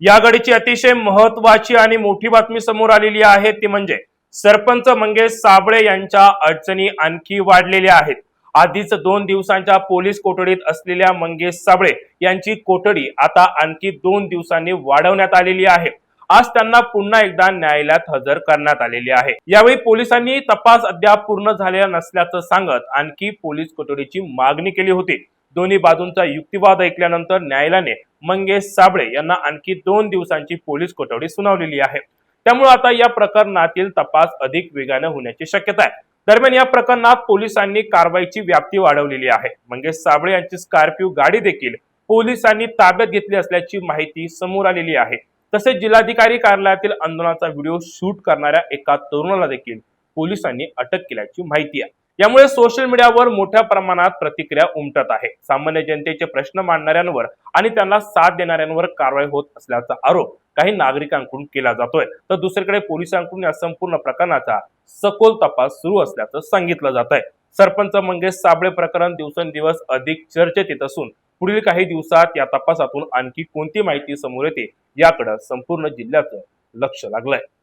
या घडीची अतिशय महत्वाची आणि मोठी बातमी समोर आलेली आहे ती म्हणजे सरपंच मंगेश साबळे यांच्या अडचणी आणखी वाढलेल्या आहेत। आधीच 2 दिवसांच्या पोलीस कोठडीत असलेल्या मंगेश साबळे यांची कोठडी आता आणखी 2 दिवसांनी वाढवण्यात आलेली आहे। आज त्यांना पुन्हा एकदा न्यायालयात हजर करण्यात आलेले आहे। यावेळी पोलिसांनी तपास अद्याप पूर्ण झालेला नसल्याचं सांगत आणखी पोलीस कोठडीची मागणी केली होती। दोन्ही बाजूंचा युक्तिवाद ऐकल्यानंतर न्यायालयाने मंगेश साबळे यांना आणखी 2 दिवसांची पोलीस कोठडी सुनावलेली आहे। त्यामुळे आता या प्रकरणातील तपास अधिक वेगाने होण्याची शक्यता आहे। दरम्यान या प्रकरणात पोलिसांनी कारवाईची व्याप्ती वाढवलेली आहे। मंगेश साबळे यांची स्कॉर्पिओ गाडी देखील पोलिसांनी ताब्यात घेतली असल्याची माहिती समोर आलेली आहे। तसेच जिल्हाधिकारी कार्यालयातील आंदोलनाचा व्हिडिओ शूट करणाऱ्या एका तरुणाला देखील पोलिसांनी अटक केल्याची माहिती आहे। यामुळे सोशल मीडियावर मोठ्या प्रमाणात प्रतिक्रिया उमटत आहे। सामान्य जनतेचे प्रश्न मांडणाऱ्यांवर आणि त्यांना साथ देणाऱ्यांवर कारवाई होत असल्याचा आरोप काही नागरिकांकडून केला जातोय, तर दुसरीकडे पोलिसांकडून या संपूर्ण प्रकरणाचा सखोल तपास सुरू असल्याचं सांगितलं जात आहे। सरपंच मंगेश साबळे प्रकरण दिवसेंदिवस अधिक चर्चेत येत असून पुढील काही दिवसात या तपासातून आणखी कोणती माहिती समोर येते याकडे संपूर्ण जिल्ह्याचं लक्ष लागलंय।